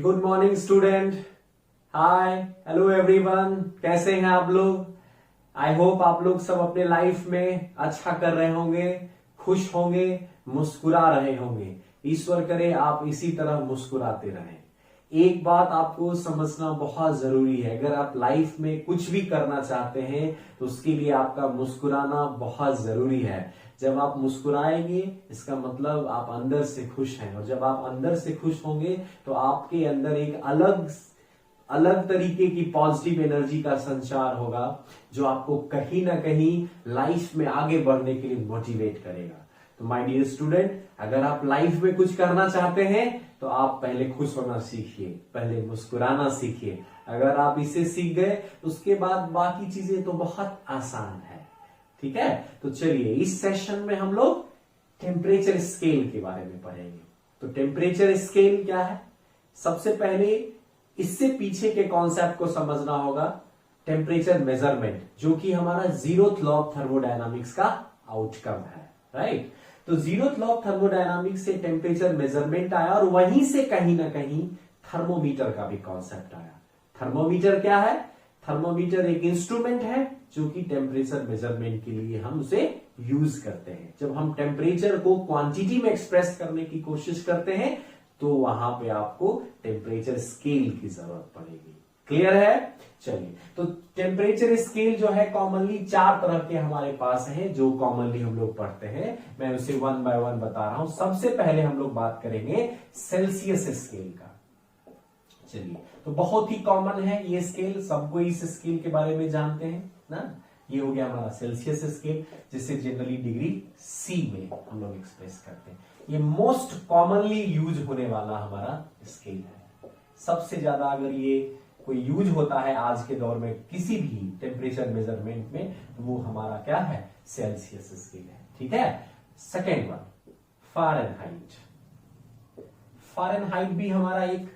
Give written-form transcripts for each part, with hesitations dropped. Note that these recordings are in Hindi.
Good morning student. Hi, hello everyone, कैसे हैं आप लोग? आई होप आप लोग सब अपने लाइफ में अच्छा कर रहे होंगे, खुश होंगे, मुस्कुरा रहे होंगे। ईश्वर करे आप इसी तरह मुस्कुराते रहें। एक बात आपको समझना बहुत जरूरी है, अगर आप लाइफ में कुछ भी करना चाहते हैं तो उसके लिए आपका मुस्कुराना बहुत जरूरी है। जब आप मुस्कुराएंगे इसका मतलब आप अंदर से खुश हैं, और जब आप अंदर से खुश होंगे तो आपके अंदर एक अलग तरीके की पॉजिटिव एनर्जी का संचार होगा, जो आपको कहीं ना कहीं लाइफ में आगे बढ़ने के लिए मोटिवेट करेगा। तो माय डियर स्टूडेंट, अगर आप लाइफ में कुछ करना चाहते हैं तो आप पहले खुश होना सीखिए, पहले मुस्कुराना सीखिए। अगर आप इसे सीख गए तो उसके बाद बाकी चीजें तो बहुत आसान है। ठीक है, तो चलिए इस सेशन में हम लोग टेम्परेचर स्केल के बारे में पढ़ेंगे। तो टेम्परेचर स्केल क्या है? सबसे पहले इससे पीछे के कॉन्सेप्ट को समझना होगा। टेम्परेचर मेजरमेंट, जो कि हमारा जीरोथ लॉ ऑफ थर्मोडायनामिक्स का आउटकम है, राइट? तो जीरोथ लॉ ऑफ थर्मोडायनामिक्स से टेम्परेचर मेजरमेंट आया, और वहीं से कहीं ना कहीं थर्मोमीटर का भी कॉन्सेप्ट आया। थर्मोमीटर क्या है? थर्मोमीटर एक इंस्ट्रूमेंट है जो कि टेम्परेचर मेजरमेंट के लिए हम उसे यूज करते हैं। जब हम टेम्परेचर को क्वांटिटी में एक्सप्रेस करने की कोशिश करते हैं तो वहां पे आपको टेम्परेचर स्केल की जरूरत पड़ेगी। क्लियर है? चलिए, तो टेम्परेचर स्केल जो है कॉमनली 4 तरह के हमारे पास हैं, जो कॉमनली हम लोग पढ़ते हैं। मैं उसे 1 बाय 1 बता रहा हूं। सबसे पहले हम लोग बात करेंगे सेल्सियस स्केल का। चलिए, तो बहुत ही कॉमन है ये स्केल, सबको इस स्केल के बारे में जानते हैं ना। ये हो गया हमारा सेल्सियस स्केल, जिसे जनरली डिग्री सी में हम लोग एक्सप्रेस करते हैं। ये मोस्ट कॉमनली यूज होने वाला हमारा स्केल है। सबसे ज्यादा अगर ये कोई यूज होता है आज के दौर में किसी भी टेम्परेचर मेजरमेंट में, तो वो हमारा क्या है? सेल्सियस स्केल है। ठीक है। Second one, Fahrenheit. फारेनहाइट भी हमारा एक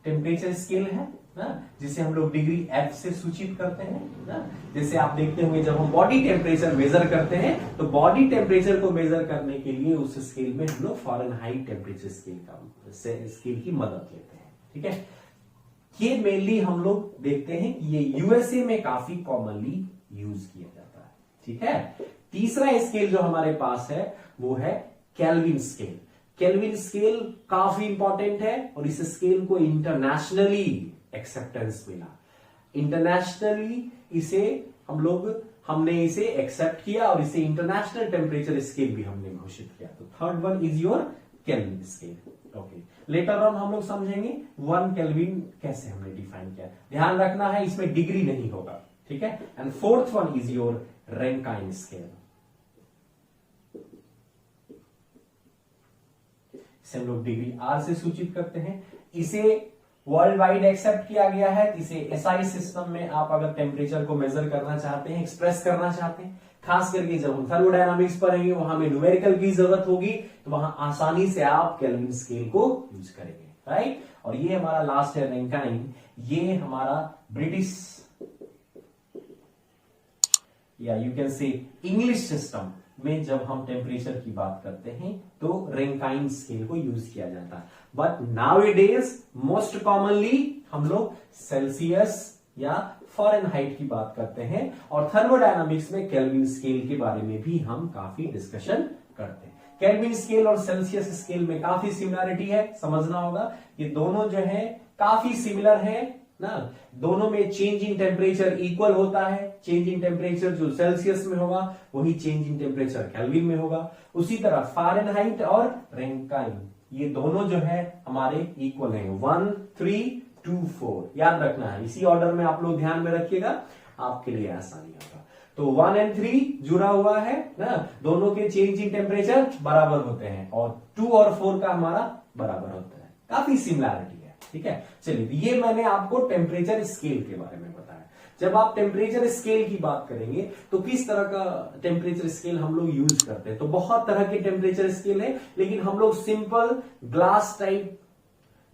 टेम्परेचर स्केल है ना, जिसे हम लोग डिग्री एफ से सूचित करते हैं ना। जैसे आप देखते होंगे जब हम बॉडी टेम्परेचर मेजर करते हैं तो बॉडी टेम्परेचर को मेजर करने के लिए उस स्केल में हम लोग फारेनहाइट टेम्परेचर स्केल की मदद लेते हैं। ठीक है, ये मेनली हम लोग देखते हैं कि ये यूएसए में काफी कॉमनली यूज किया जाता है। ठीक है। तीसरा स्केल जो हमारे पास है वो है केल्विन स्केल। केल्विन स्केल काफी इंपॉर्टेंट है, और इस स्केल को इंटरनेशनली एक्सेप्टेंस मिला। इंटरनेशनली इसे हमने इसे एक्सेप्ट किया, और इसे इंटरनेशनल टेम्परेचर स्केल भी हमने घोषित किया। तो third one is your kelvin scale. Okay, later on हम लोग समझेंगे 1 केल्विन कैसे हमने डिफाइन किया। ध्यान रखना है इसमें डिग्री नहीं होगा। ठीक है। And fourth one is your Rankine scale. इसे हम लोग डिग्री आर से सूचित करते हैं। इसे वर्ल्ड वाइड एक्सेप्ट किया गया है। इसे एसआई सिस्टम में आप अगर टेम्परेचर को मेजर करना चाहते हैं, एक्सप्रेस करना चाहते हैं, खास करके जब हम थर्मोडायनामिक्स पढ़ेंगे वहां में न्यूमेरिकल की जरूरत होगी, तो वहां आसानी से आप केल्विन स्केल को यूज करेंगे, राइट? और ये हमारा लास्ट है रैंकाइन। ये हमारा ब्रिटिश या you can say English system में जब हम टेम्परेचर की बात करते हैं तो रैंकाइन स्केल को यूज किया जाता है। बट नाउअडेज मोस्ट कॉमनली हम लोग सेल्सियस या फारेनहाइट की बात करते हैं, और थर्मोडायनामिक्स में केल्विन स्केल के बारे में भी हम काफी डिस्कशन करते हैं। केल्विन स्केल और सेल्सियस स्केल में काफी सिमिलरिटी है, समझना होगा। ये दोनों जो है काफी सिमिलर है ना। दोनों में चेंज इन टेम्परेचर इक्वल होता है। चेंज इन टेम्परेचर जो सेल्सियस में होगा वही चेंज इन टेम्परेचर केल्विन में होगा। उसी तरह फारेनहाइट और रैंकाइन ये दोनों जो है हमारे इक्वल हैं। 1, 3, 2, 4 याद रखना है। इसी ऑर्डर में आप लोग ध्यान में रखिएगा, आपके लिए आसानी होगा। तो 1 और 3 जुड़ा हुआ है ना, दोनों के चेंज इन टेम्परेचर बराबर होते हैं, और 2 और 4 का हमारा बराबर होता है। काफी सिमिलरिटी है। ठीक है। चलिए, ये मैंने आपको टेम्परेचर स्केल के बारे में बताया। जब आप टेम्परेचर स्केल की बात करेंगे तो किस तरह का टेम्परेचर स्केल हम लोग यूज करते हैं, तो बहुत तरह के टेम्परेचर स्केल है, लेकिन हम लोग simple glass type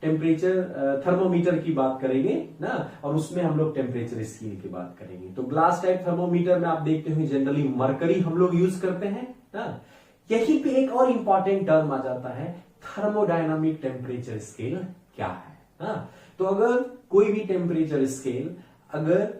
temperature thermometer की बात करेंगे ना, और उसमें हम लोग टेम्परेचर स्केल की बात करेंगे। तो ग्लास टाइप थर्मोमीटर में आप देखते हुए जनरली मरकरी हम लोग यूज करते हैं ना। यहीं पे एक और इंपॉर्टेंट टर्म आ जाता है थर्मोडायनामिक टेम्परेचर स्केल क्या है। हाँ, तो अगर कोई भी टेम्परेचर स्केल अगर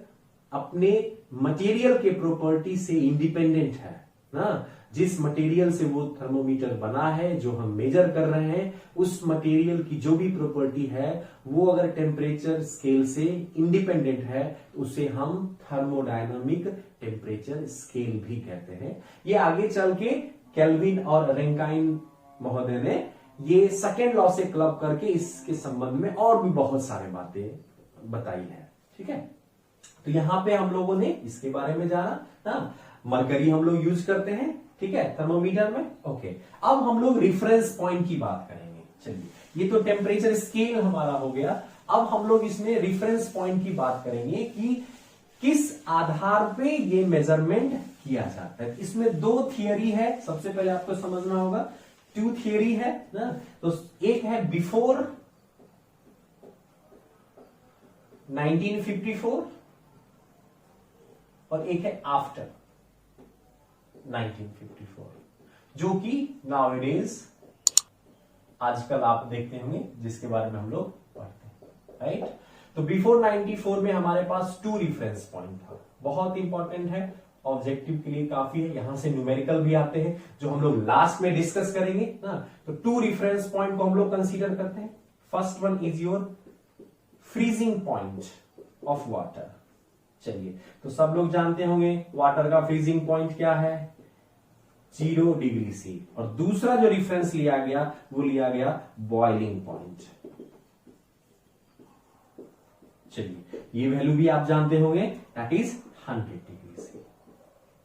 अपने मटेरियल के प्रॉपर्टी से इंडिपेंडेंट है ना, जिस मटेरियल से वो थर्मोमीटर बना है, जो हम मेजर कर रहे हैं, उस मटेरियल की जो भी प्रॉपर्टी है वो अगर टेम्परेचर स्केल से इंडिपेंडेंट है तो उसे हम थर्मोडायनामिक टेम्परेचर स्केल भी कहते हैं। ये आगे चल के केल्विन और रैंकाइन महोदय ने ये सेकेंड लॉ से क्लब करके इसके संबंध में और भी बहुत सारे बातें बताई है। ठीक है, तो यहां पे हम लोगों ने इसके बारे में जाना ना, मरकरी हम लोग यूज करते हैं, ठीक है, थर्मोमीटर में। ओके, अब हम लोग रिफरेंस पॉइंट की बात करेंगे। चलिए, ये तो टेम्परेचर स्केल हमारा हो गया। अब हम लोग इसमें रिफरेंस पॉइंट की बात करेंगे कि किस आधार पे ये मेजरमेंट किया जाता है। इसमें दो थियरी है, सबसे पहले आपको समझना होगा, टू थियरी है ना। तो एक है बिफोर 1954 और एक है आफ्टर 1954, जो कि नाउअडेज आजकल आप देखते होंगे, जिसके बारे में हम लोग पढ़ते हैं, राइट। तो बिफोर 94 में हमारे पास टू रिफरेंस पॉइंट था, बहुत इंपॉर्टेंट है, ऑब्जेक्टिव के लिए काफी है, यहां से न्यूमेरिकल भी आते हैं जो हम लोग लास्ट में डिस्कस करेंगे ना। तो टू रिफरेंस पॉइंट को हम लोग कंसीडर करते हैं। First one is your freezing point of water. चलिए, तो सब लोग जानते होंगे वाटर का फ्रीजिंग पॉइंट क्या है, 0 डिग्री सी। और दूसरा जो रिफरेंस लिया गया वो लिया गया बॉइलिंग पॉइंट। चलिए, ये वैल्यू भी आप जानते होंगे, that is 100 degree C.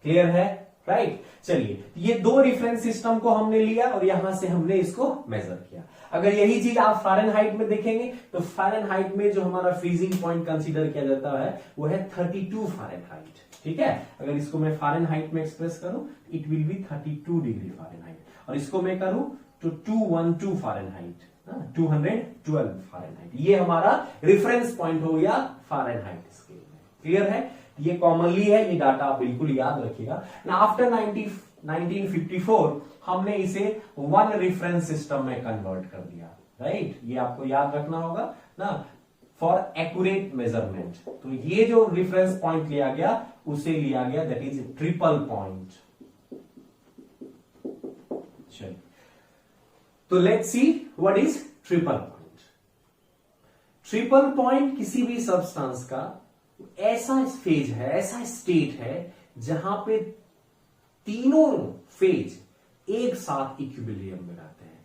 Clear है, राइट। चलिए, ये दो रेफरेंस सिस्टम को हमने लिया और यहां से हमने इसको मेजर किया। अगर यही चीज आप फ़ारेनहाइट में देखेंगे तो फ़ारेनहाइट में जो हमारा फ्रीजिंग पॉइंट कंसीडर किया जाता है वो है 32 फ़ारेनहाइट। ठीक है, अगर इसको मैं फ़ारेनहाइट में एक्सप्रेस करूं, it will be 32 degree Fahrenheit, और इसको मैं करूं तो 212 फ़ारेनहाइट, 212 फ़ारेनहाइट। ये हमारा रेफरेंस पॉइंट हो गया फ़ारेनहाइट स्केल में। क्लियर है, ये कॉमनली है, ये डाटा आप बिल्कुल याद रखिएगा ना। आफ्टर 1954 हमने इसे वन रेफरेंस सिस्टम में कन्वर्ट कर दिया, राइट। ये आपको याद रखना होगा ना, फॉर एक्यूरेट मेजरमेंट। तो ये जो रेफरेंस पॉइंट लिया गया उसे लिया गया दैट इज ट्रिपल पॉइंट। चलिए, तो let's see what is triple point. Triple point किसी भी सब्सटेंस का ऐसा फेज है, ऐसा स्टेट है जहां पे तीनों फेज एक साथ इक्विलिब्रियम में रहते हैं।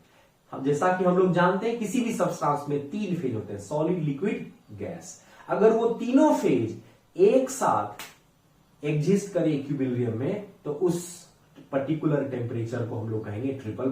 हम जैसा कि हम लोग जानते हैं किसी भी सब्सटेंस में तीन फेज होते हैं, सॉलिड, लिक्विड, गैस। अगर वो तीनों फेज एक साथ एग्जिस्ट करे इक्विलिब्रियम में तो उस पर्टिकुलर टेम्परेचर को हम लोग कहेंगे ट्रिपल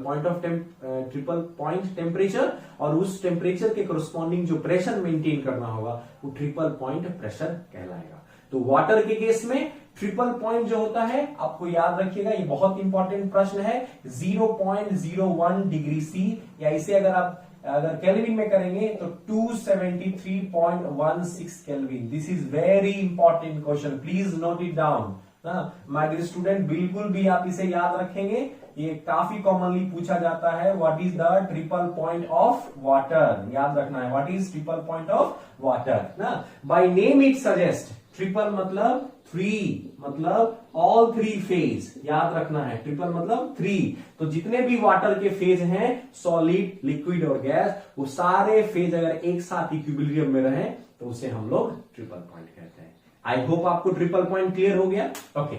पॉइंट टेम्परेचर, और उस टेम्परेचर के कोरस्पॉन्डिंग जो प्रेशर मेंटेन करना होगा वो ट्रिपल पॉइंट प्रेशर कहलाएगा। तो वाटर के केस में ट्रिपल पॉइंट जो होता है, आपको याद रखिएगा, ये बहुत इंपॉर्टेंट प्रश्न है, 0.01 डिग्री सी, या इसे अगर केल्विन में करेंगे तो 273.16 kelvin. This is very important question, please note it down. My dear student, बिल्कुल भी आप इसे याद रखेंगे, ये काफी कॉमनली पूछा जाता है। What is the triple point of water, याद रखना है, what is triple point of water ना। By name it suggest, triple मतलब 3, मतलब ऑल 3 फेज, याद रखना है, ट्रिपल मतलब 3। तो जितने भी वाटर के फेज हैं, सॉलिड, लिक्विड और गैस, वो सारे फेज अगर एक साथ इक्विलिब्रियम में रहे तो उसे हम लोग ट्रिपल पॉइंट कहते हैं। आई होप आपको ट्रिपल पॉइंट क्लियर हो गया। ओके,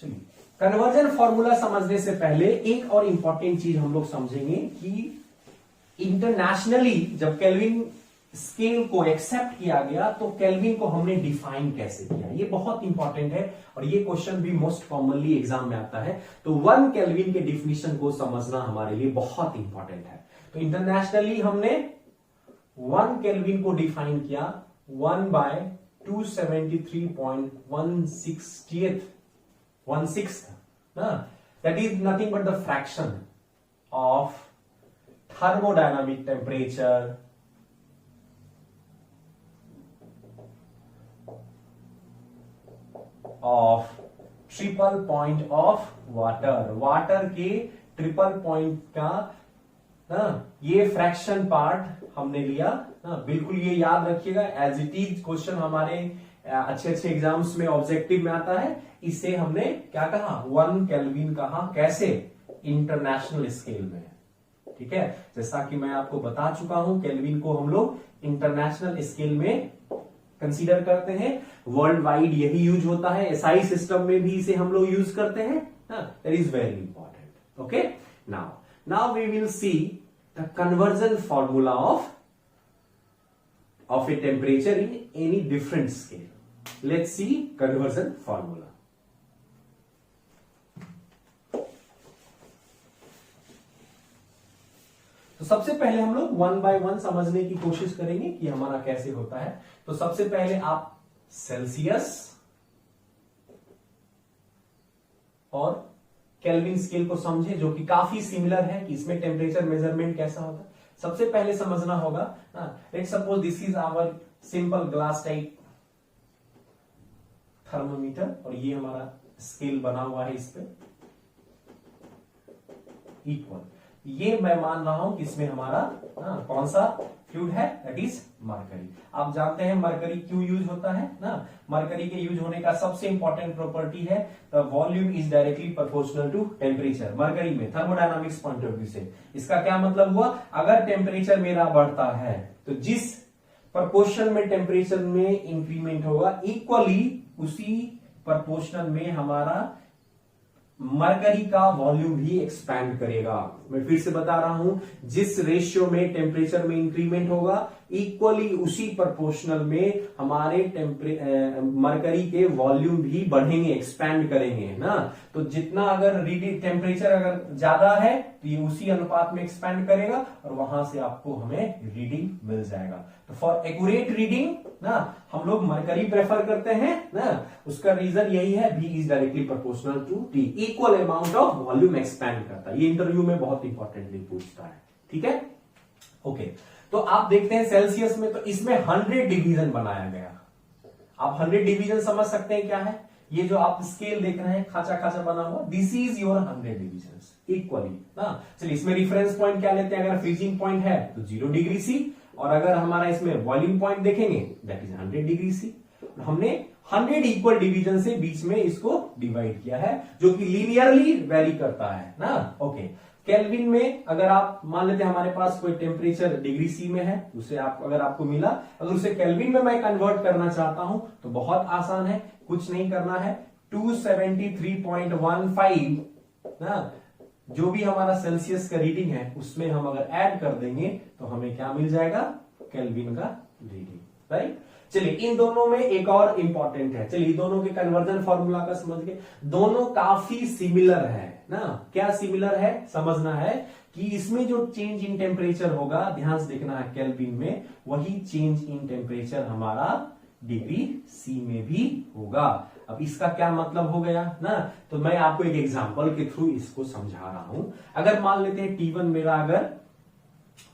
चलिए, कन्वर्जन फॉर्मूला समझने से पहले एक और इंपॉर्टेंट चीज हम लोग समझेंगे कि इंटरनेशनली जब केल्विन स्केल को एक्सेप्ट किया गया तो केल्विन को हमने डिफाइन कैसे किया, ये बहुत इंपॉर्टेंट है और ये क्वेश्चन भी मोस्ट कॉमनली एग्जाम में आता है। तो 1 केल्विन के डिफिनीशन को समझना हमारे लिए बहुत इंपॉर्टेंट है। तो इंटरनेशनली हमने 1 केल्विन को डिफाइन किया 1/273.16 ना, that is nothing but the fraction of thermodynamic temperature of triple point of water, water के ट्रिपल पॉइंट का ये फ्रैक्शन पार्ट हमने लिया। बिल्कुल ये याद रखिएगा, एज इट इज क्वेश्चन हमारे अच्छे अच्छे एग्जाम्स में ऑब्जेक्टिव में आता है। इसे हमने क्या कहा, 1 केल्विन कहा। कैसे, इंटरनेशनल स्केल में, ठीक है। जैसा कि मैं आपको बता चुका हूं, केल्विन को हम लोग इंटरनेशनल स्केल में कंसीडर करते हैं। वर्ल्ड वाइड यही यूज होता है, एसआई सिस्टम में भी इसे हम लोग यूज करते हैं। That is very important. Okay, now we will see the conversion formula of a temperature in any different scale. Let's see conversion formula. तो सबसे पहले हम लोग 1 by 1 समझने की कोशिश करेंगे कि हमारा कैसे होता है। तो सबसे पहले आप सेल्सियस और केल्विन स्केल को समझे, जो कि काफी सिमिलर है कि इसमें टेम्परेचर मेजरमेंट कैसा होता है। सबसे पहले समझना होगा, let's suppose this is our simple glass type thermometer और ये हमारा स्केल बना हुआ है इस पे इक्वल। ये मैं मान रहा हूं कि इसमें हमारा कौन सा फ्लूइड है, दैट इज मरकरी। आप जानते हैं मरकरी क्यों यूज होता है ना। मरकरी के यूज होने का सबसे इंपॉर्टेंट प्रॉपर्टी है the volume is directly proportional to temperature. Mercury में थर्मोडायनामिक्स पॉइंट ऑफ व्यू से इसका क्या मतलब हुआ, अगर टेम्परेचर मेरा बढ़ता है तो जिस प्रोपोर्शन में टेम्परेचर में इंक्रीमेंट होगा, इक्वली उसी प्रोपोर्शनल में हमारा मरकरी का वॉल्यूम भी एक्सपैंड करेगा। मैं फिर से बता रहा हूं, जिस रेशियो में टेम्परेचर में इंक्रीमेंट होगा, इक्वली उसी प्रोपोर्शनल में हमारे मरकरी के वॉल्यूम भी बढ़ेंगे, एक्सपैंड करेंगे ना। तो जितना अगर टेम्परेचर अगर ज्यादा है तो ये उसी अनुपात में एक्सपैंड करेगा और वहां से आपको हमें रीडिंग मिल जाएगा। तो फॉर एक्यूरेट रीडिंग ना हम लोग मरकरी प्रेफर करते हैं ना। उसका रीजन यही है, V is directly proportional to T, equal amount of volume expand करता है। ये इंटरव्यू में बहुत इंपॉर्टेंटली पूछता है, ठीक है। ओके, तो आप देखते हैं सेल्सियस में, तो इसमें 100 डिवीजन बनाया गया। आप 100 डिवीजन समझ सकते हैं क्या है। ये जो आप स्केल देख रहे हैं खाचा खाचा बना हुआ, this is your 100 division equally ना। चलिए इसमें रेफरेंस पॉइंट क्या लेते हैं, अगर फ्रीजिंग पॉइंट है तो 0 डिग्री C, और अगर हमारा इसमें वॉल्यूम पॉइंट देखेंगे दैट इज 100 डिग्री C। हमने 100 इक्वल डिवीजन से बीच में इसको डिवाइड किया है, जो कि लीनियरली वेरी करता है ना। ओके, केल्विन में अगर आप मान लेते हैं हमारे पास कोई टेम्परेचर डिग्री C में है, उसे अगर आपको मिला, अगर उसे केल्विन में मैं कन्वर्ट करना चाहता हूं तो बहुत आसान है, कुछ नहीं करना है। 273.15 ना, जो भी हमारा सेल्सियस का रीडिंग है उसमें हम अगर ऐड कर देंगे तो हमें क्या मिल जाएगा, केल्विन का रीडिंग, राइट। चलिए इन दोनों में एक और इंपॉर्टेंट है, चलिए दोनों के कन्वर्जन फॉर्मूला का समझ गए। दोनों काफी सिमिलर है ना। क्या सिमिलर है, समझना है कि इसमें जो चेंज इन टेम्परेचर होगा, ध्यान से देखना है, केल्विन में वही चेंज इन टेम्परेचर हमारा डिग्री C में भी होगा। अब इसका क्या मतलब हो गया ना, तो मैं आपको एक एग्जांपल के थ्रू इसको समझा रहा हूं। अगर मान लेते हैं T1 मेरा अगर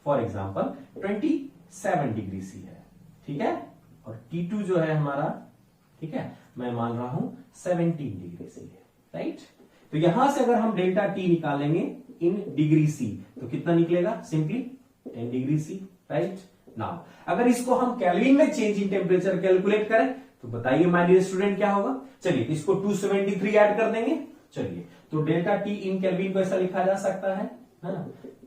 फॉर एग्जांपल 27 डिग्री C है, ठीक है, और T2 जो है हमारा, ठीक है, मैं मान रहा हूं 17 डिग्री C है, राइट। तो यहां से अगर हम डेल्टा T निकालेंगे इन डिग्री C तो कितना निकलेगा, simply 10 degree C, right. Now अगर इसको हम केल्विन में चेंज इन टेम्परेचर कैलकुलेट करें तो बताइए माय डियर स्टूडेंट क्या होगा। चलिए इसको 273 ऐड कर देंगे। चलिए तो डेल्टा T इन केल्विन को ऐसा लिखा जा सकता है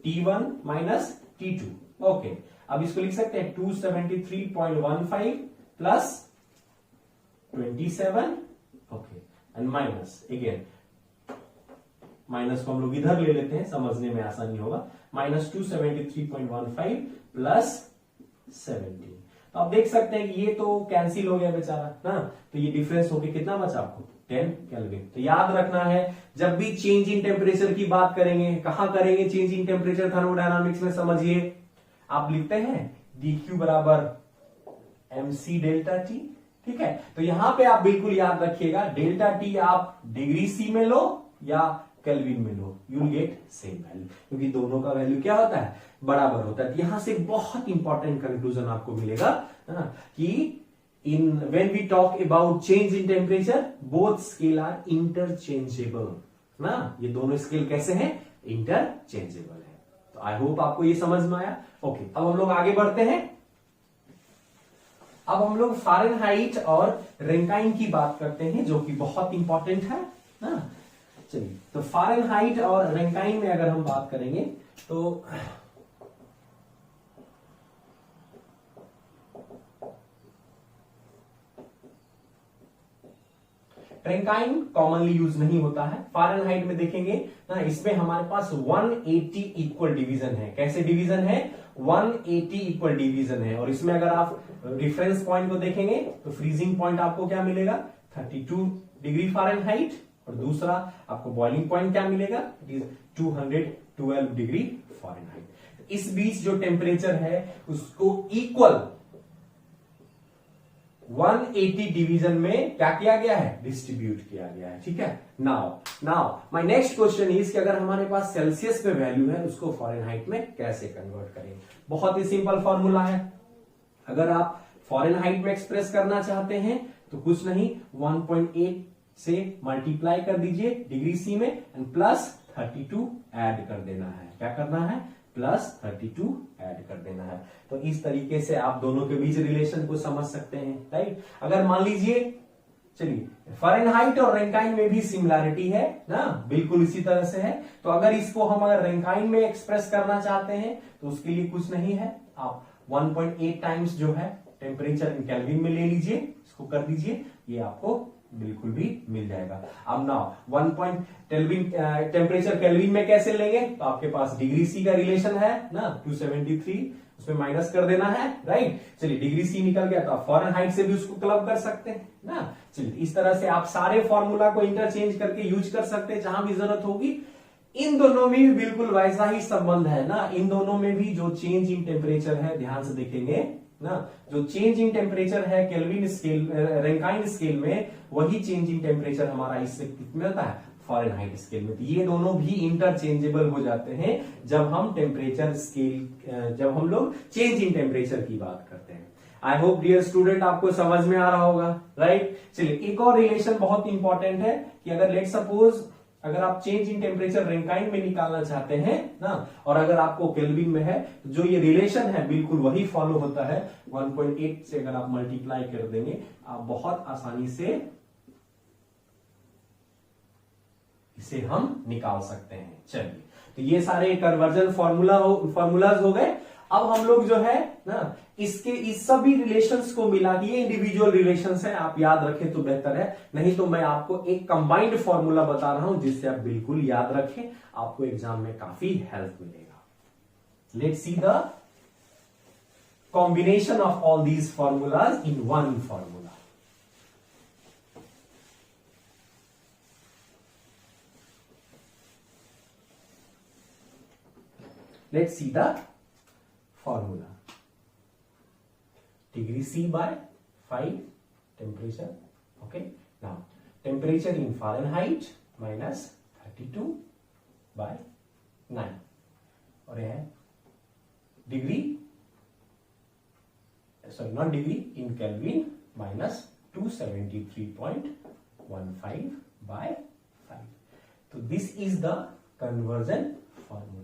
T1 माइनस T2। ओके, अब इसको लिख सकते हैं 273.15 plus 27, okay, and minus again, minus को हम लोग इधर ले लेते हैं, समझने में आसानी होगा। Minus 273.15 plus 17। तो आप देख सकते हैं कि ये तो कैंसिल हो गया बेचारा ना, तो ये डिफरेंस होके कितना बचा आपको, 10 केल्विन। तो याद रखना है, जब भी चेंज इन टेम्परेचर की बात करेंगे, कहां करेंगे चेंज इन टेम्परेचर थर्मोडायनामिक्स में, समझिए आप लिखते हैं dq बराबर mc डेल्टा T, ठीक है। तो यहां पे आप बिल्कुल याद रखिएगा, डेल्टा T आप डिग्री C में लो या केल्विन में लो, you will get same value, क्योंकि दोनों का वैल्यू क्या होता है, बराबर होता है। यहां से बहुत इंपॉर्टेंट कंक्लूजन आपको मिलेगा कि in when we talk about change in temperature, both scale are interchangeable ना, ये दोनों स्केल कैसे हैं, इंटरचेंजेबल है। तो आई होप आपको ये समझ में आया। ओके, अब हम लोग आगे बढ़ते हैं। अब हम लोग फ़ारेनहाइट और रैंकाइन की बात करते हैं, जो कि बहुत इंपॉर्टेंट है ना। चलिए, तो फ़ारेनहाइट और रैंकाइन में अगर हम बात करेंगे तो रैंकाइन कॉमनली यूज नहीं होता है। फ़ारेनहाइट में देखेंगे ना, इसमें हमारे पास 180 इक्वल डिवीजन है। कैसे डिवीजन है, 180 इक्वल डिवीजन है। और इसमें अगर आप रिफरेंस पॉइंट को देखेंगे तो फ्रीजिंग पॉइंट आपको क्या मिलेगा, 32 डिग्री फ़ारेनहाइट, और दूसरा आपको बॉइलिंग पॉइंट क्या मिलेगा, इट इज 212 डिग्री फ़ारेनहाइट। इस बीच जो टेम्परेचर है उसको इक्वल 180 डिवीजन में क्या किया गया है, डिस्ट्रीब्यूट किया गया है। ठीक है, now my next question is कि अगर हमारे पास सेल्सियस में वैल्यू है उसको फ़ारेनहाइट में कैसे कन्वर्ट करें। बहुत ही सिंपल फॉर्मूला है। अगर आप फ़ारेनहाइट में एक्सप्रेस करना चाहते हैं तो कुछ नहीं, 1.8 से मल्टीप्लाई कर दीजिए डिग्री सी में एंड प्लस 32 ऐड कर देना है। क्या करना है, प्लस 32 ऐड कर देना है। तो इस तरीके से आप दोनों के बीच रिलेशन को समझ सकते हैं, राइट। अगर मान लीजिए, चलिए फ़ारेनहाइट और रैंकाइन में भी सिमिलैरिटी है ना, बिल्कुल इसी तरह से है। तो अगर इसको हम अगर रैंकाइन में एक्सप्रेस करना चाहते हैं तो उसके लिए कुछ नहीं है, आप 1.8 टाइम्स जो है टेम्परेचर इन केल्विन में ले लीजिए, इसको कर दीजिए, ये आपको बिल्कुल भी मिल जाएगा। अब नाउ 1 टेम्परेचर केल्विन में कैसे लेंगे, तो आपके पास डिग्री सी का रिलेशन है ना, 273, उसमें माइनस कर देना है, राइट। चलिए डिग्री सी निकल गया तो आप फ़ारेनहाइट से भी उसको क्लब कर सकते हैं ना। चलिए इस तरह से आप सारे फॉर्मूला को इंटरचेंज करके यूज कर सकते हैं जहां भी जरूरत होगी। इन दोनों में भी बिल्कुल वैसा ही संबंध है ना। इन दोनों में भी जो चेंज इन टेम्परेचर है, ध्यान से देखेंगे ना, जो चेंज इन टेम्परेचर है केल्विन स्केल, रैंकाइन स्केल में, वही चेंज इन टेम्परेचर हमारा इससे मिलता है फ़ारेनहाइट स्केल में। तो ये दोनों भी इंटरचेंजेबल हो जाते हैं जब हम टेम्परेचर स्केल, जब हम लोग चेंज इन टेम्परेचर की बात करते हैं। आई होप डियर स्टूडेंट आपको समझ में आ रहा होगा, राइट। चलिए एक और रिलेशन बहुत इंपॉर्टेंट है कि अगर लेट सपोज अगर आप चेंज इन टेम्परेचर रैंकाइन में निकालना चाहते हैं ना, और अगर आपको केल्विन में है, जो ये रिलेशन है बिल्कुल वही फॉलो होता है। 1.8 से अगर आप मल्टीप्लाई कर देंगे, आप बहुत आसानी से इसे हम निकाल सकते हैं। चलिए, तो ये सारे कन्वर्जन फॉर्मूलाज हो गए। अब हम लोग जो है ना, इसके इस सभी रिलेशंस को मिला के, ये इंडिविजुअल रिलेशंस हैं, आप याद रखें तो बेहतर है, नहीं तो मैं आपको एक कंबाइंड फॉर्मूला बता रहा हूं जिससे आप बिल्कुल याद रखें, आपको एग्जाम में काफी हेल्प मिलेगा। Let's see the combination of all these formulas in one formula. Let's see the formula. Degree C by 5 temperature. Okay. Now temperature in Fahrenheit minus 32 by 9. और यह है degree, sorry not degree, in kelvin minus 273.15 by 5. तो this is the conversion formula.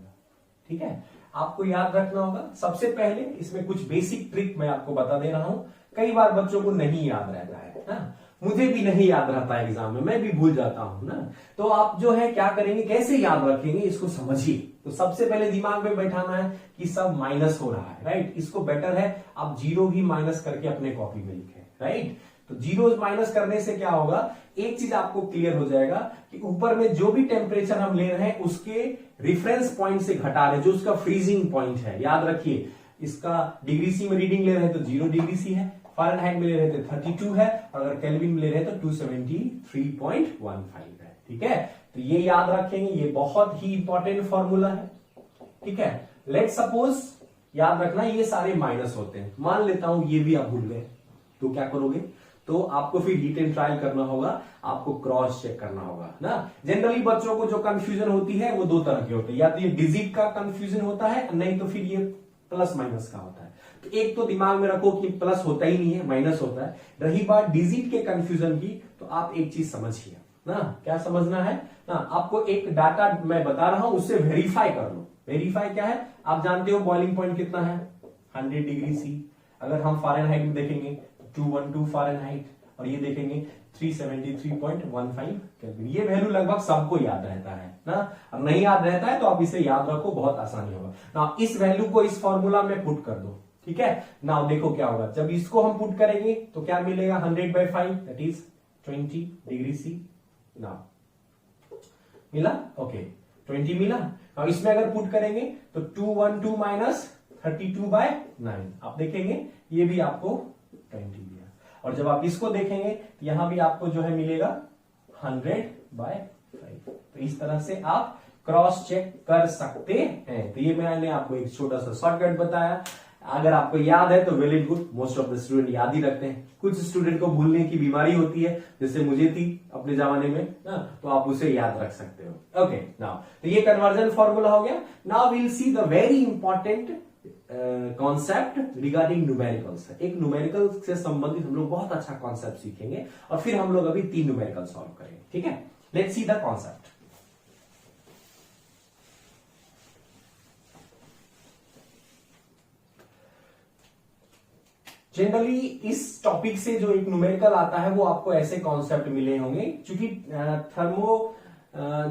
ठीक है, आपको याद रखना होगा। सबसे पहले इसमें कुछ बेसिक ट्रिक मैं आपको बता दे रहा हूं, कई बार बच्चों को नहीं याद रहता है ना, मुझे भी नहीं याद रहता है एग्जाम में, मैं भी भूल जाता हूं ना। तो आप जो है क्या करेंगे, कैसे याद रखेंगे इसको समझिए। तो सबसे पहले दिमाग में बैठाना है कि सब माइनस हो रहा है, राइट। इसको बेटर है आप जीरो भी माइनस करके अपने कॉपी में लिखें, राइट। तो जीरो माइनस करने से क्या होगा, एक चीज आपको क्लियर हो जाएगा कि ऊपर में जो भी टेम्परेचर हम ले रहे हैं उसके रेफरेंस पॉइंट से घटा रहे हैं, जो उसका फ्रीजिंग पॉइंट है। याद रखिए, इसका डिग्री सी में रीडिंग ले रहे हैं तो 0 डिग्री सी है, फ़ारेनहाइट में ले रहे हैं तो 32 है, और अगर केल्विन में ले रहे हैं तो 273.15 है। ठीक है, तो ये याद रखेंगे, ये बहुत ही इंपॉर्टेंट फॉर्मूला है। ठीक है, लेट सपोज याद रखना ये सारे माइनस होते हैं, मान लेता हूं ये भी आप भूल गए, तो क्या करोगे, तो आपको फिर हीट एंड ट्रायल करना होगा, आपको क्रॉस चेक करना होगा ना। जनरली बच्चों को जो कंफ्यूजन होती है वो दो तरह के होते हैं, या तो ये डिजिट का कंफ्यूजन होता है, नहीं तो फिर ये प्लस माइनस का होता है। तो एक तो दिमाग में रखो कि प्लस होता ही नहीं है, माइनस होता है। रही बात डिजिट के कंफ्यूजन की, तो आप एक चीज समझिए ना, क्या समझना है ना, आपको एक डाटा मैं बता रहा हूं, उससे वेरीफाई कर लो। वेरीफाई क्या है, आप जानते हो बॉइलिंग पॉइंट कितना है, 100 डिग्री सी। अगर हम फ़ारेनहाइट में देखेंगे 212 फ़ारेनहाइट, और ये देखेंगे 373.15 केल्विन। ये वैल्यू लगभग सबको याद रहता है ना, अब नहीं याद रहता है तो आप इसे याद रखो, बहुत आसानी होगा ना। इस वैल्यू को इस फॉर्मूला में पुट कर दो, ठीक है ना। देखो क्या होगा, जब इसको हम पुट करेंगे तो क्या मिलेगा, 100/5 दैट इज 20 डिग्री सी ना, मिला, ओके 20 मिला। और इसमें अगर पुट करेंगे तो 212 माइनस 32/9, आप देखेंगे ये भी आपको 20 दिया। और जब आप इसको देखेंगे तो यहां भी आपको जो है मिलेगा 100/5। तो इस तरह से आप क्रॉस चेक कर सकते हैं। तो ये मैंने आपको एक छोटा सा शॉर्टकट बताया, अगर आपको याद है तो well and good, most of the student याद ही रखते हैं। कुछ स्टूडेंट को भूलने की बीमारी होती है, जैसे मुझे थी अपने जमाने में ना, तो आप उसे याद रख सकते हो। ओके नाउ, तो ये कन्वर्जन फॉर्मूला हो गया। Now we'll see the very important concept regarding numericals. एक न्यूमेरिकल से संबंधित हम लोग बहुत अच्छा कॉन्सेप्ट सीखेंगे, और फिर हम लोग अभी 3 न्यूमेरिकल सॉल्व करेंगे, ठीक है। Let's see the concept. Generally इस टॉपिक से जो एक न्यूमेरिकल आता है वो आपको ऐसे कॉन्सेप्ट मिले होंगे, क्योंकि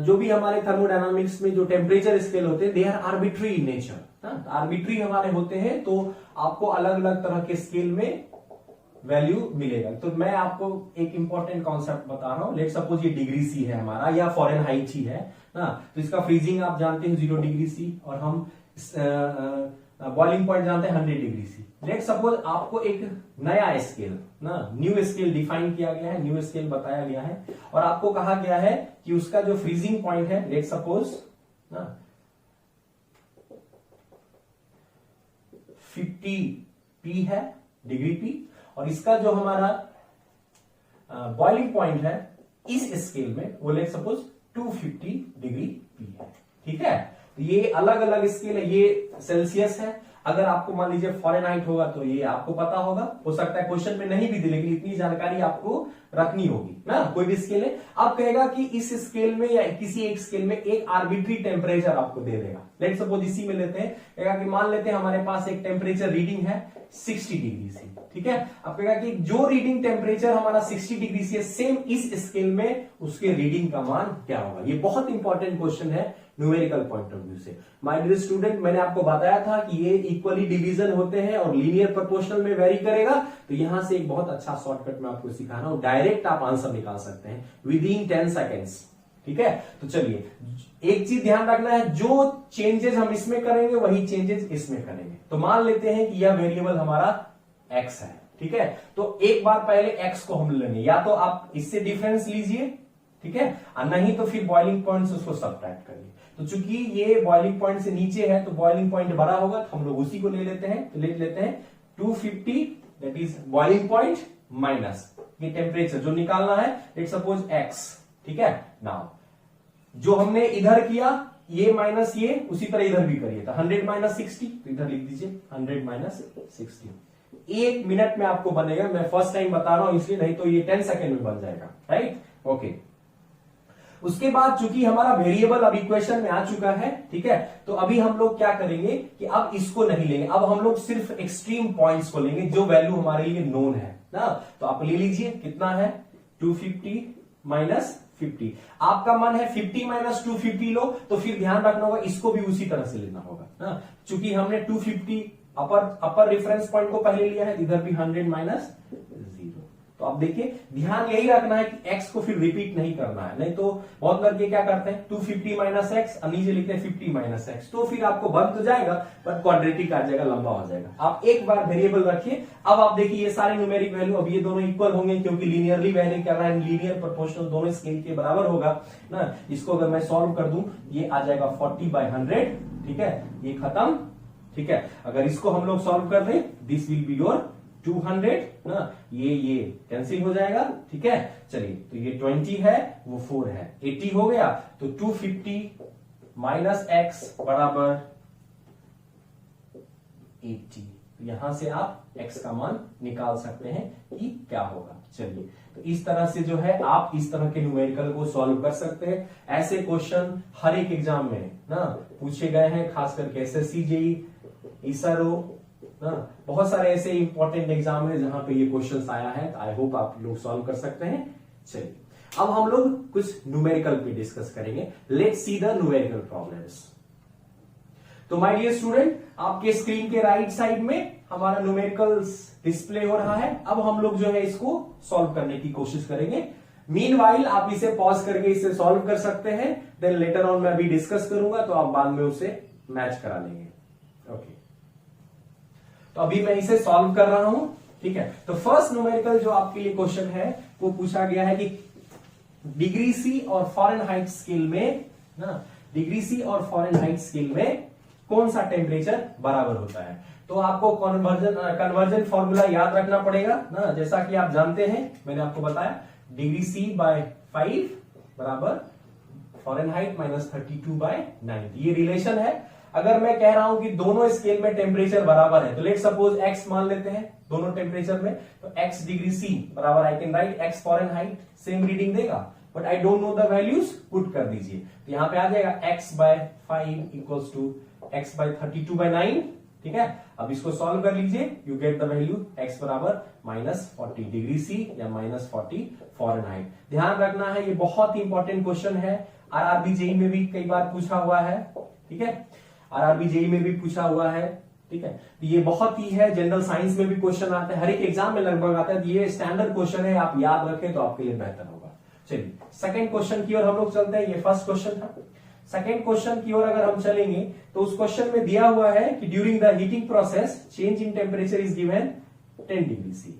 जो भी हमारे थर्मोडायनामिक्स में जो टेम्परेचर स्केल होते हैं, they are arbitrary in nature, arbitrary हमारे होते हैं, तो आपको अलग अलग तरह के स्केल में वैल्यू मिलेगा। तो मैं आपको एक इंपॉर्टेंट कॉन्सेप्ट बता रहा हूं। लेट सपोज ये डिग्री सी है हमारा, या फ़ारेनहाइट ही है ना, तो इसका फ्रीजिंग आप जानते हैं 0 डिग्री सी, और हम बॉइलिंग पॉइंट जानते हैं 100 डिग्री सी। लेट सपोज आपको एक नया स्केल ना, न्यू स्केल डिफाइन किया गया है, न्यू स्केल बताया गया है, और आपको कहा गया है कि उसका जो फ्रीजिंग पॉइंट है, लेट सपोज ना 50 है, डिग्री पी, और इसका जो हमारा बॉइलिंग पॉइंट है इस स्केल में, वो लेट सपोज 250 डिग्री पी है, ठीक है। तो ये अलग अलग स्केल है, ये सेल्सियस है। अगर आपको मान लीजिए फ़ारेनहाइट होगा तो ये आपको पता होगा, हो सकता है क्वेश्चन में नहीं भी दे, लेकिन इतनी जानकारी आपको रखनी होगी ना। कोई भी स्केल है, आप कहेगा कि इस स्केल में या किसी एक स्केल में एक आर्बिट्री टेम्परेचर आपको दे देगा। लेट सपोज इसी में लेते हैं, कहेगा कि मान लेते हैं हमारे पास एक टेम्परेचर रीडिंग है 60 डिग्री सी, ठीक है। अब कहेगा कि जो रीडिंग टेम्परेचर हमारा 60 डिग्री सी है, सेम इस स्केल में उसके रीडिंग का मान क्या होगा। ये बहुत इंपॉर्टेंट क्वेश्चन है न्यूमेरिकल पॉइंट ऑफ व्यू से। माय डियर स्टूडेंट, मैंने आपको बताया था कि ये इक्वली डिवीजन होते हैं और लीनियर प्रोपोर्शनल में वेरी करेगा। तो यहां से एक बहुत अच्छा शॉर्टकट मैं आपको सिखा रहा हूं, डायरेक्ट आप आंसर निकाल सकते हैं विद इन 10 सेकेंड्स, ठीक है। तो चलिए, एक चीज ध्यान रखना है, जो चेंजेस हम इसमें करेंगे वही चेंजेस इसमें करेंगे। तो मान लेते हैं कि यह वेरिएबल हमारा x है, ठीक है। तो एक बार पहले x को हम लेंगे, या तो आप इससे डिफरेंस लीजिए, ठीक है, और नहीं तो फिर बॉइलिंग पॉइंट से उसको सब्ट्रैक्ट करिए। तो चूंकि ये बॉइलिंग पॉइंट से नीचे है तो बॉइलिंग पॉइंट बड़ा होगा, तो हम लोग उसी को ले लेते हैं। तो ले लेते हैं 250, that is boiling point minus ये टेम्परेचर जो निकालना है, लेट सपोज x, ठीक है। नाउ जो हमने इधर किया, ये माइनस ये, उसी तरह इधर भी करिए। तो 100 माइनस 60, तो इधर लिख दीजिए 100 माइनस 60। 1 मिनट में आपको बनेगा, मैं फर्स्ट टाइम बता रहा हूं इसलिए, नहीं तो ये 10 सेकेंड में बन जाएगा, राइट, ओके। उसके बाद चूंकि हमारा वेरिएबल अब इक्वेशन में आ चुका है, ठीक है, तो अभी हम लोग क्या करेंगे कि अब इसको नहीं लेंगे, अब हम लोग सिर्फ एक्सट्रीम पॉइंट्स को लेंगे जो वैल्यू हमारे लिए नोन है ना। तो आप ले लीजिए, कितना है 250 माइनस 50। आपका मन है 50 माइनस 250 लो, तो फिर ध्यान रखना होगा इसको भी उसी तरह से लेना होगा ना। चूंकि हमने 250 अपर रेफरेंस पॉइंट को पहले लिया है, इधर भी 100 माइनस 0। तो आप देखिए, ध्यान यही रखना है कि x को फिर रिपीट नहीं करना है, नहीं तो बहुत लड़के क्या करते हैं 250 माइनस एक्स, नीचे लिखते हैं 50 माइनस एक्स, तो फिर आपको बन तो जाएगा पर क्वाड्रेटिक आ जाएगा, लंबा हो जाएगा। आप एक बार वेरिएबल रखिए। अब आप देखिए ये सारे न्यूमेरिक वैल्यू, अब ये दोनों इक्वल होंगे क्योंकि लीनियरली वैरी कर रहा है, लीनियर प्रोपोर्शनल दोनों स्केल के बराबर होगा ना। इसको अगर मैं सॉल्व कर दूं, ये आ जाएगा 40/100, ठीक है, ये खत्म, ठीक है। अगर इसको हम लोग सॉल्व कर दें, दिस विल बी योर 200 ना, ये कैंसिल हो जाएगा, ठीक है। चलिए, तो ये 20 है, वो 4 है, 80 हो गया। तो 250 माइनस एक्स बराबर 80। तो यहां से आप x का मान निकाल सकते हैं कि क्या होगा। चलिए, तो इस तरह से जो है आप इस तरह के न्यूमेरिकल को सॉल्व कर सकते हैं। ऐसे क्वेश्चन हर एक एग्जाम में ना पूछे गए हैं, खास करके एसएससी, जेई, इसरो ना, बहुत सारे ऐसे इंपॉर्टेंट एग्जाम है जहां पे ये क्वेश्चंस आया है। आई होप आप लोग सॉल्व कर सकते हैं। चलिए, अब हम लोग कुछ न्यूमेरिकल पे डिस्कस करेंगे। Let's see the numerical problems. तो माय डियर स्टूडेंट, आपके स्क्रीन के राइट साइड में हमारा न्यूमेरिकल्स डिस्प्ले हो रहा है। अब हम लोग जो है इसको सॉल्व करने की कोशिश करेंगे। मीनवाइल आप इसे पॉज करके इसे सॉल्व कर सकते हैं, देन लेटर ऑन मैं अभी डिस्कस करूंगा तो आप बाद में उसे मैच करा लेंगे। ओके, तो अभी मैं इसे सॉल्व कर रहा हूं। ठीक है, तो फर्स्ट न्यूमेरिकल जो आपके लिए क्वेश्चन है वो पूछा गया है कि डिग्री सी और फॉरेनहाइट स्केल में ना, डिग्री सी और फॉरेनहाइट स्केल में कौन सा टेम्परेचर बराबर होता है। तो आपको कन्वर्जन फॉर्मूला याद रखना पड़ेगा ना, जैसा कि आप जानते हैं, मैंने आपको बताया डिग्री सी बाय 5 बराबर फॉरेनहाइट माइनस 32/90। ये रिलेशन है। अगर मैं कह रहा हूं कि दोनों स्केल में टेम्परेचर बराबर है, तो लेट सपोज x मान लेते हैं दोनों टेम्परेचर में, तो x डिग्री सी बराबर I can write x Fahrenheit, same reading देगा, but I don't know the values, put कर दीजिए। तो यहां पे आ जाएगा x by 5 equals to x by 32/9। ठीक है, अब इसको सॉल्व कर लीजिए, you get the value x बराबर -40 डिग्री सी या -40 फॉरेनहाइट। ध्यान रखना है, ये बहुत ही इंपॉर्टेंट क्वेश्चन है। आरआरबी जेई में भी कई बार पूछा हुआ है। ठीक है, आरआरबी जेई में भी पूछा हुआ है। ठीक है, तो ये बहुत ही है, जनरल साइंस में भी क्वेश्चन आता है, हर एक एग्जाम में लगभग आता है। तो ये स्टैंडर्ड क्वेश्चन है, आप याद रखें तो आपके लिए बेहतर होगा। चलिए, सेकंड क्वेश्चन की ओर हम लोग चलते हैं। ये फर्स्ट क्वेश्चन था। सेकेंड क्वेश्चन की ओर अगर हम चलेंगे तो उस क्वेश्चन में दिया हुआ है कि during the heating process change in temperature is given 10 degree C.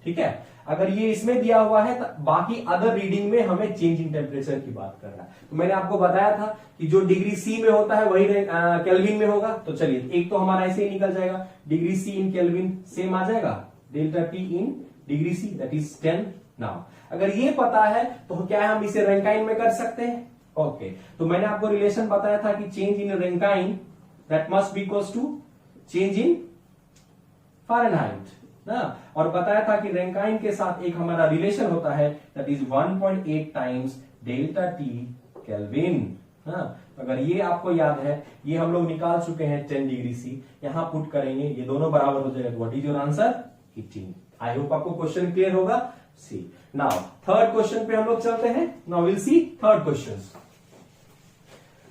ठीक है, अगर ये इसमें दिया हुआ है तो बाकी अदर रीडिंग में हमें चेंज इन टेम्परेचर की बात कर रहा है। तो मैंने आपको बताया था कि जो डिग्री सी में होता है वही केल्विन में होगा। तो चलिए, एक तो हमारा ऐसे ही निकल जाएगा, डिग्री सी इन केल्विन सेम आ जाएगा, delta T in degree see that is 10। Now अगर ये पता है तो क्या हम इसे रैंकाइन में कर सकते हैं। ओके, तो मैंने आपको रिलेशन बताया था कि change in Rankine that must be equals to change in Fahrenheit ना, और बताया था कि रैंकाइन के साथ एक हमारा रिलेशन होता है that is 1.8 times delta T kelvin. अगर ये आपको याद है, ये हम लोग निकाल चुके हैं 10 डिग्री सी, यहां पुट करेंगे, ये दोनों बराबर हो जाएगा। What is your answer? 18। I hope आपको क्वेश्चन क्लियर होगा। सी नाउ थर्ड क्वेश्चन पे हम लोग चलते हैं। Now will see third question.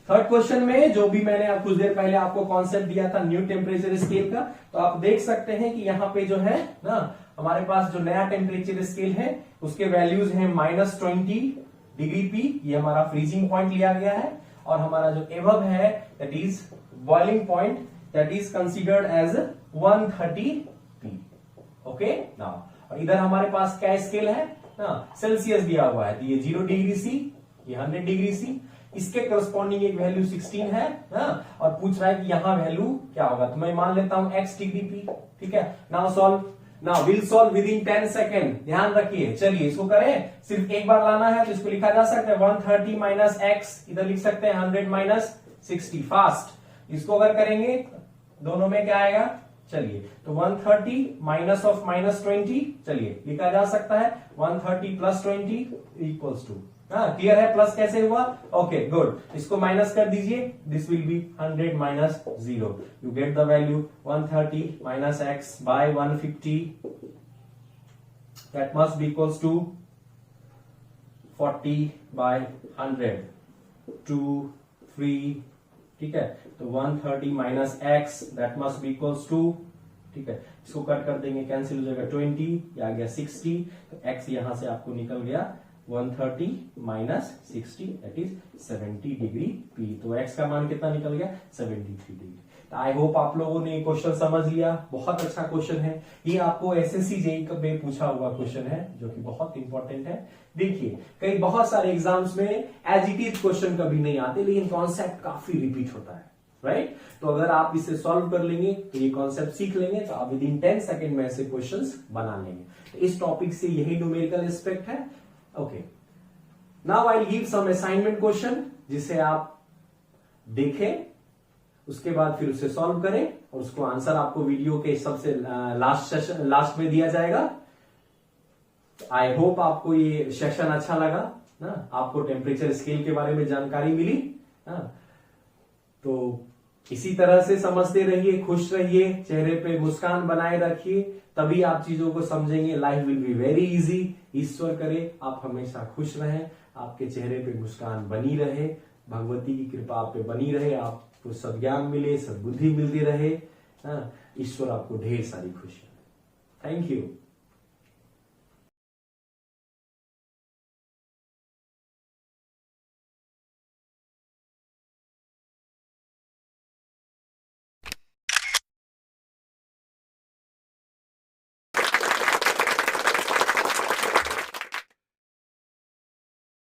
Third question में जो भी मैंने कुछ देर पहले आपको कॉन्सेप्ट दिया था न्यू टेम्परेचर स्केल का, तो आप देख सकते हैं कि यहाँ पे जो है ना, हमारे पास जो नया टेम्परेचर स्केल है उसके वैल्यूज हैं -20 डिग्री पी, ये हमारा फ्रीजिंग पॉइंट लिया गया है, और हमारा जो एबव है that is boiling point, that is considered as 130 P. Okay, now और इधर हमारे पास क्या स्केल है ना, सेल्सियस दिया हुआ है, तो ये 0 डिग्री सी, ये 100 डिग्री सी, इसके करस्पॉन्डिंग एक वैल्यू 16 है ना, और पूछ रहा है कि यहां वैल्यू क्या होगा। तो मैं मान लेता हूं x डिग्री पी। ठीक है, now solve, now will solve with in 10 second. ध्यान रखिए, चलिए इसको करें, सिर्फ एक बार लाना है, तो इसको लिखा जा सकता है 130 माइनस एक्स, इधर लिख सकते हैं 100 माइनस 60 फास्ट। इसको अगर करेंगे दोनों में क्या आएगा, चलिए, तो 130 माइनस ऑफ -20, चलिए लिखा जा सकता है 130 प्लस 20 इक्वल्स टू, क्लियर है, प्लस कैसे हुआ। ओके गुड, इसको माइनस कर दीजिए, this will be 100 minus 0, you get the value 130 minus x by 150, that must be equals to 40 by 100, 2 3, ठीक है, तो 130 minus x that must be equals to, ठीक है, इसको कट कर देंगे, कैंसिल हो जाएगा 20, ये आ गया 60, तो एक्स यहां से आपको निकल गया 130 minus 60 that is 70 degree P. तो एक्स का मान कितना निकल गया, 73 डिग्री। तो आई होप आप लोगों ने ये क्वेश्चन समझ लिया, बहुत अच्छा क्वेश्चन है ये, आपको एसएससी जेईई में पूछा हुआ क्वेश्चन है जो कि बहुत इंपॉर्टेंट है। देखिए कई बहुत सारे एग्जाम्स में एज इट इज क्वेश्चन कभी नहीं आते, लेकिन कॉन्सेप्ट काफी रिपीट होता है, राइट। तो अगर आप इसे सॉल्व कर लेंगे तो ये कॉन्सेप्ट सीख लेंगे, तो आप विद इन 10 सेकेंड में ऐसे क्वेश्चंस बना लेंगे। तो इस टॉपिक से यही न्यूमेरिकल एस्पेक्ट है। Okay, now I give some assignment question जिसे आप देखें उसके बाद फिर उसे सॉल्व करें और उसको आंसर आपको वीडियो के सबसे लास्ट में दिया जाएगा। आई होप आपको ये सेशन अच्छा लगा ना, आपको टेम्परेचर स्केल के बारे में जानकारी मिली ना। तो इसी तरह से समझते रहिए, खुश रहिए, चेहरे पे मुस्कान बनाए रखिए, तभी आप चीजों को समझेंगे। Life will be very easy. ईश्वर करे आप हमेशा खुश रहें, आपके चेहरे पे मुस्कान बनी रहे, भगवती की कृपा आप पे बनी रहे, आपको सद्ज्ञान मिले, सद्बुद्धि मिलती रहे। ईश्वर आपको ढेर सारी खुशियां। Thank you.